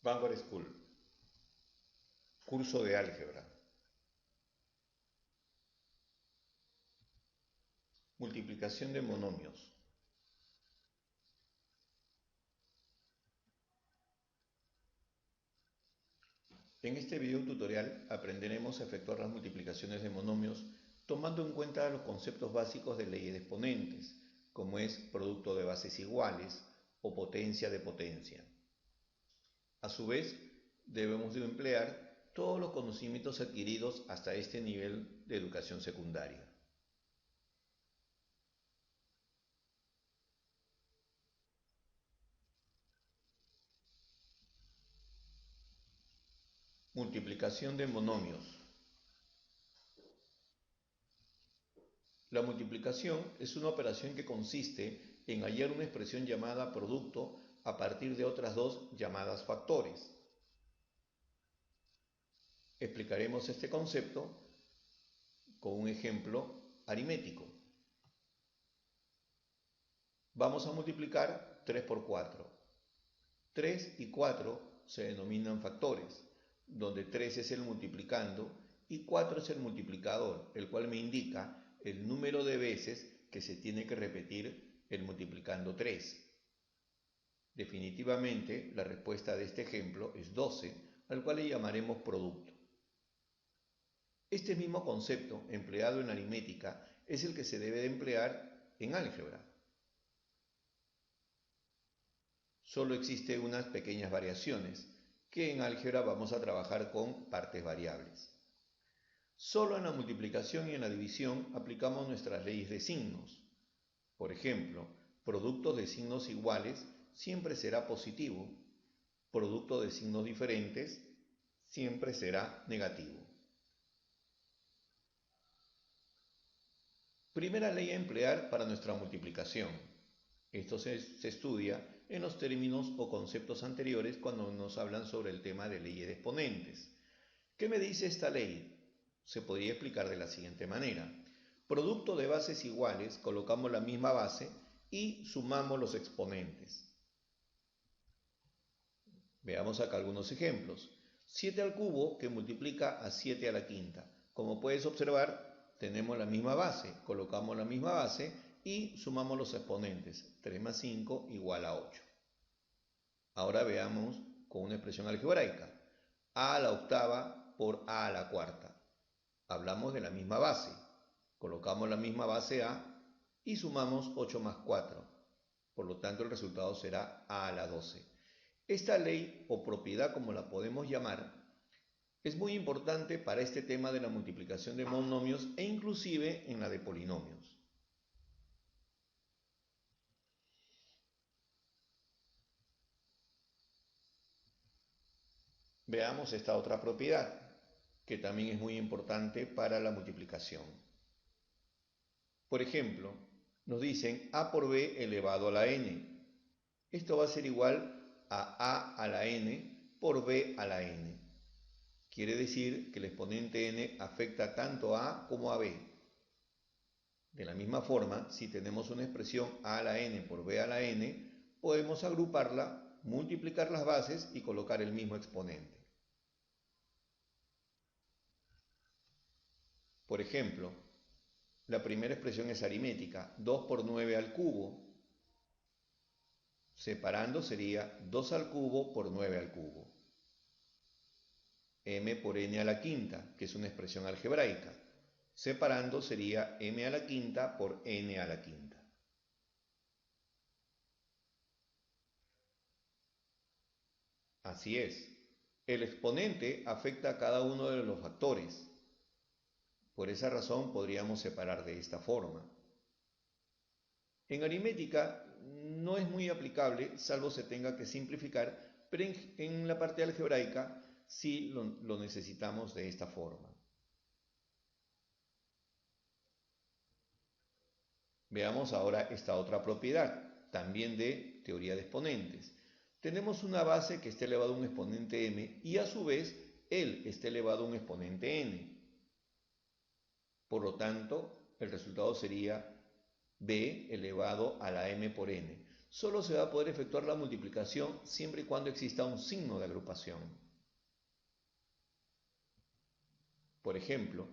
Vanguard School, curso de álgebra, multiplicación de monomios. En este video tutorial aprenderemos a efectuar las multiplicaciones de monomios tomando en cuenta los conceptos básicos de leyes de exponentes, como es producto de bases iguales o potencia de potencia. A su vez, debemos de emplear todos los conocimientos adquiridos hasta este nivel de educación secundaria. Multiplicación de monomios. La multiplicación es una operación que consiste en hallar una expresión llamada producto a partir de otras dos llamadas factores. Explicaremos este concepto con un ejemplo aritmético. Vamos a multiplicar 3 por 4. 3 y 4 se denominan factores, donde 3 es el multiplicando y 4 es el multiplicador, el cual me indica el número de veces que se tiene que repetir el multiplicando 3. Definitivamente, la respuesta de este ejemplo es 12, al cual le llamaremos producto. Este mismo concepto, empleado en aritmética, es el que se debe de emplear en álgebra. Solo existen unas pequeñas variaciones, que en álgebra vamos a trabajar con partes variables. Solo en la multiplicación y en la división aplicamos nuestras leyes de signos. Por ejemplo, producto de signos iguales siempre será positivo, producto de signos diferentes siempre será negativo. Primera ley a emplear para nuestra multiplicación. Esto se estudia en los términos o conceptos anteriores cuando nos hablan sobre el tema de leyes de exponentes. ¿Qué me dice esta ley? Se podría explicar de la siguiente manera. Producto de bases iguales, colocamos la misma base y sumamos los exponentes. Veamos acá algunos ejemplos. 7 al cubo que multiplica a 7 a la quinta. Como puedes observar, tenemos la misma base, colocamos la misma base y sumamos los exponentes. 3 más 5 igual a 8. Ahora veamos con una expresión algebraica. A a la octava por a a la cuarta. Hablamos de la misma base. Colocamos la misma base a y sumamos 8 más 4. Por lo tanto, el resultado será a a la 12. Esta ley o propiedad, como la podemos llamar, es muy importante para este tema de la multiplicación de monomios e inclusive en la de polinomios. Veamos esta otra propiedad, que también es muy importante para la multiplicación. Por ejemplo, nos dicen a por b elevado a la n. Esto va a ser igual a la n por b a la n. Quiere decir que el exponente n afecta tanto a A como a b. De la misma forma, si tenemos una expresión a a la n por b a la n, podemos agruparla, multiplicar las bases y colocar el mismo exponente. Por ejemplo, la primera expresión es aritmética, 2 por 9 al cubo. Separando sería 2 al cubo por 9 al cubo. M por n a la quinta, que es una expresión algebraica. Separando sería m a la quinta por n a la quinta. Así es, el exponente afecta a cada uno de los factores. Por esa razón podríamos separar de esta forma. En aritmética no es muy aplicable, salvo se tenga que simplificar, pero en la parte algebraica sí lo necesitamos de esta forma. Veamos ahora esta otra propiedad, también de teoría de exponentes. Tenemos una base que está elevada a un exponente m y a su vez él está elevado a un exponente n. Por lo tanto, el resultado sería b elevado a la m por n. Solo se va a poder efectuar la multiplicación siempre y cuando exista un signo de agrupación. Por ejemplo,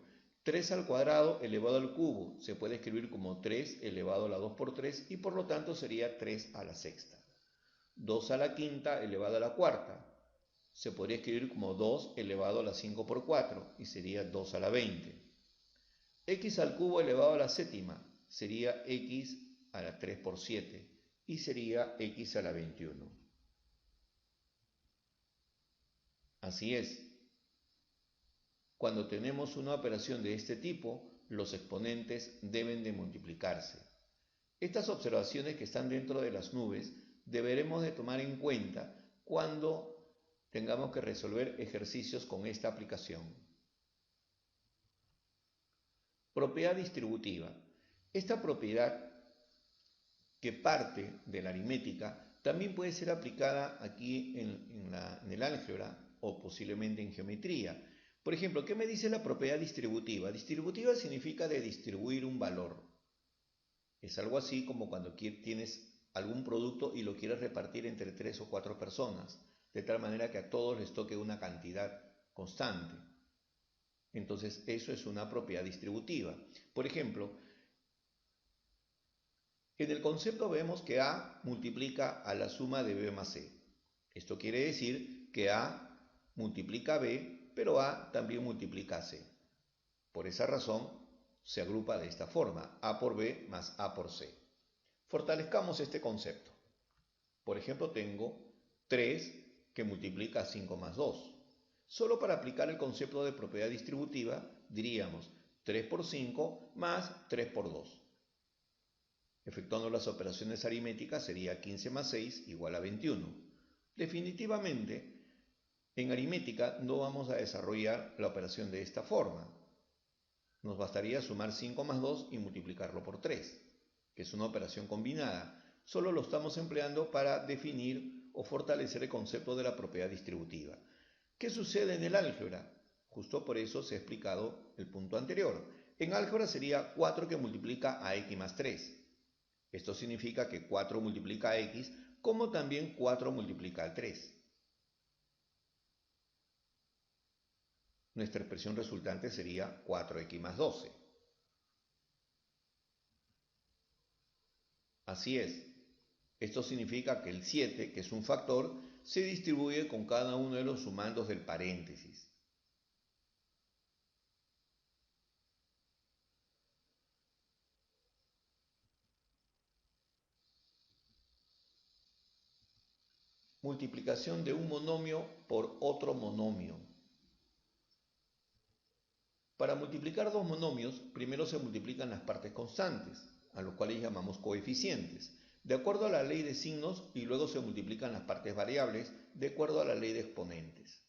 3 al cuadrado elevado al cubo se puede escribir como 3 elevado a la 2 por 3 y por lo tanto sería 3 a la sexta. 2 a la quinta elevado a la cuarta se podría escribir como 2 elevado a la 5 por 4 y sería 2 a la 20. X al cubo elevado a la séptima sería X a la 3 por 7 y sería X a la 21. Así es. Cuando tenemos una operación de este tipo, los exponentes deben de multiplicarse. Estas observaciones que están dentro de las nubes deberemos de tomar en cuenta cuando tengamos que resolver ejercicios con esta aplicación. Propiedad distributiva. Esta propiedad que parte de la aritmética también puede ser aplicada aquí en el álgebra o posiblemente en geometría. Por ejemplo, ¿qué me dice la propiedad distributiva? Distributiva significa de distribuir un valor. Es algo así como cuando tienes algún producto y lo quieres repartir entre 3 o 4 personas, de tal manera que a todos les toque una cantidad constante. Entonces, eso es una propiedad distributiva. Por ejemplo, en el concepto vemos que A multiplica a la suma de B más C. Esto quiere decir que A multiplica a B, pero A también multiplica a C. Por esa razón, se agrupa de esta forma, A por B más A por C. Fortalezcamos este concepto. Por ejemplo, tengo 3 que multiplica a 5 más 2. Solo para aplicar el concepto de propiedad distributiva, diríamos 3 por 5 más 3 por 2. Efectuando las operaciones aritméticas sería 15 más 6 igual a 21. Definitivamente, en aritmética no vamos a desarrollar la operación de esta forma. Nos bastaría sumar 5 más 2 y multiplicarlo por 3, que es una operación combinada. Solo lo estamos empleando para definir o fortalecer el concepto de la propiedad distributiva. ¿Qué sucede en el álgebra? Justo por eso se ha explicado el punto anterior. En álgebra sería 4 que multiplica a x más 3. Esto significa que 4 multiplica a x, como también 4 multiplica a 3. Nuestra expresión resultante sería 4x más 12. Así es. Esto significa que el 7, que es un factor, se distribuye con cada uno de los sumandos del paréntesis. Multiplicación de un monomio por otro monomio. Para multiplicar dos monomios, primero se multiplican las partes constantes, a los cuales llamamos coeficientes, de acuerdo a la ley de signos, y luego se multiplican las partes variables, de acuerdo a la ley de exponentes.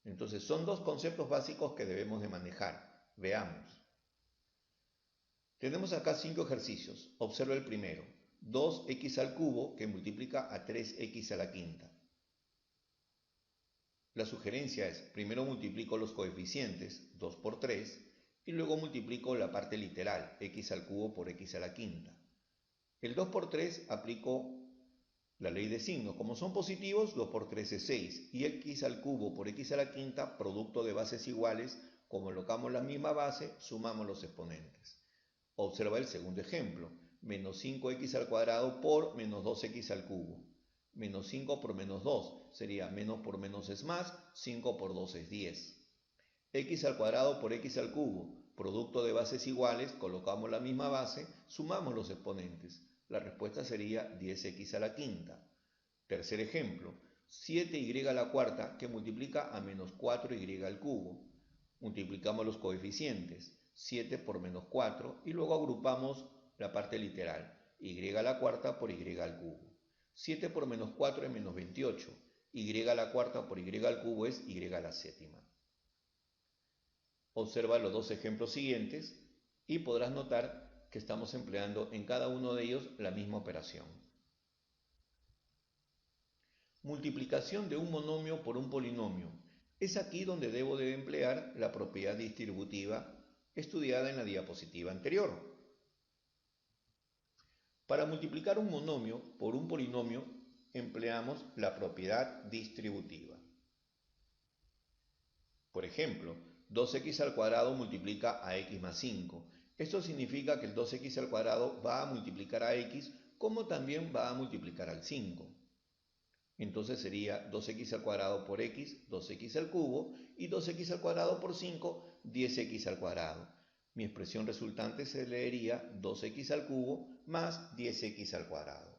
Entonces, son dos conceptos básicos que debemos de manejar. Veamos. Tenemos acá 5 ejercicios. Observa el primero. 2x al cubo que multiplica a 3x a la quinta. La sugerencia es, primero multiplico los coeficientes, 2 por 3, y luego multiplico la parte literal, x al cubo por x a la quinta. El 2 por 3 aplico la ley de signos. Como son positivos, 2 por 3 es 6, y x al cubo por x a la quinta, producto de bases iguales, colocamos la misma base, sumamos los exponentes. Observa el segundo ejemplo, menos 5x al cuadrado por menos 2x al cubo. Menos 5 por menos 2 sería menos por menos es más, 5 por 2 es 10. X al cuadrado por x al cubo, producto de bases iguales, colocamos la misma base, sumamos los exponentes. La respuesta sería 10x a la quinta. Tercer ejemplo, 7y a la cuarta que multiplica a menos 4y al cubo. Multiplicamos los coeficientes, 7 por menos 4, y luego agrupamos la parte literal, y a la cuarta por y al cubo. 7 por menos 4 es menos 28, y a la cuarta por y al cubo es y a la séptima. Observa los dos ejemplos siguientes y podrás notar que estamos empleando en cada uno de ellos la misma operación. Multiplicación de un monomio por un polinomio. Es aquí donde debo de emplear la propiedad distributiva estudiada en la diapositiva anterior. Para multiplicar un monomio por un polinomio empleamos la propiedad distributiva. Por ejemplo, 2x al cuadrado multiplica a x más 5. Esto significa que el 2x al cuadrado va a multiplicar a x como también va a multiplicar al 5. Entonces sería 2x al cuadrado por x, 2x al cubo, y 2x al cuadrado por 5, 10x al cuadrado. Mi expresión resultante se leería 2x al cubo más 10x al cuadrado.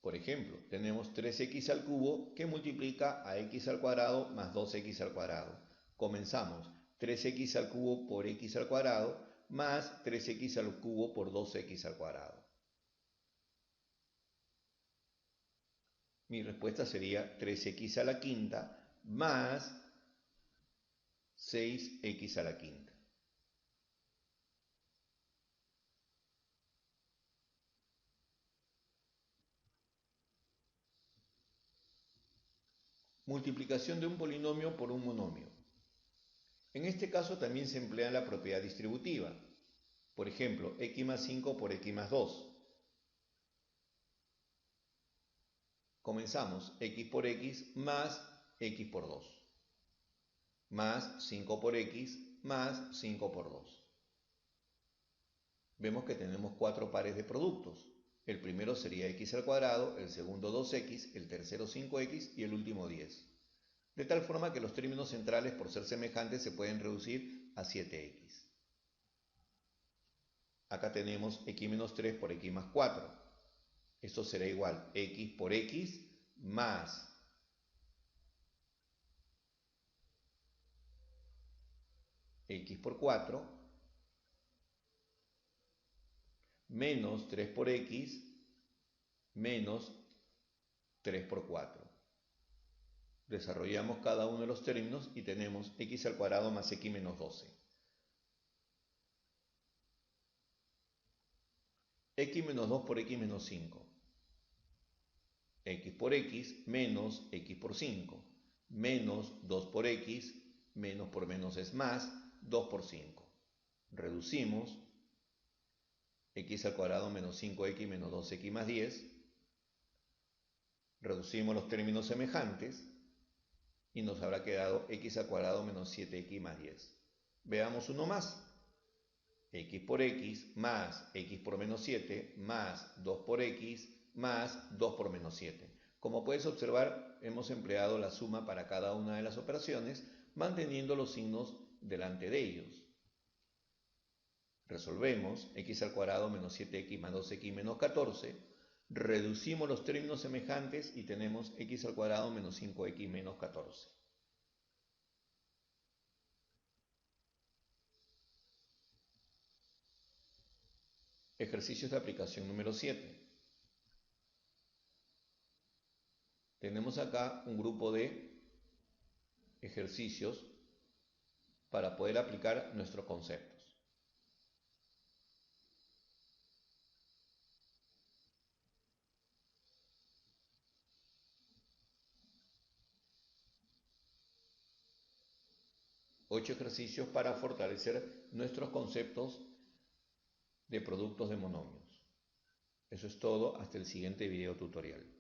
Por ejemplo, tenemos 3x al cubo que multiplica a x al cuadrado más 2x al cuadrado. Comenzamos 3x al cubo por x al cuadrado más 3x al cubo por 2x al cuadrado. Mi respuesta sería 3x a la quinta más 6x a la quinta. Multiplicación de un polinomio por un monomio. En este caso también se emplea la propiedad distributiva. Por ejemplo, x más 5 por x más 2. Comenzamos x por x más x por 2. Más 5 por x más 5 por 2. Vemos que tenemos 4 pares de productos. El primero sería x al cuadrado, el segundo 2x, el tercero 5x y el último 10. De tal forma que los términos centrales, por ser semejantes, se pueden reducir a 7x. Acá tenemos x menos 3 por x más 4. Esto será igual x por x más x por 4 menos 3 por x menos 3 por 4. Desarrollamos cada uno de los términos y tenemos x al cuadrado más x menos 12. X menos 2 por x menos 5. X por x menos x por 5. Menos 2 por x, menos por menos es más, 2 por 5. Reducimos x al cuadrado menos 5x menos 2x más 10. Reducimos los términos semejantes y nos habrá quedado x al cuadrado menos 7x más 10. Veamos uno más. X por x más x por menos 7 más 2 por x más 2 por menos 7. Como puedes observar, hemos empleado la suma para cada una de las operaciones, manteniendo los signos delante de ellos. Resolvemos x al cuadrado menos 7x más 2x menos 14. Reducimos los términos semejantes y tenemos x al cuadrado menos 5x menos 14. Ejercicios de aplicación número 7. Tenemos acá un grupo de ejercicios para poder aplicar nuestros conceptos. Ocho ejercicios para fortalecer nuestros conceptos de productos de monomios. Eso es todo, hasta el siguiente video tutorial.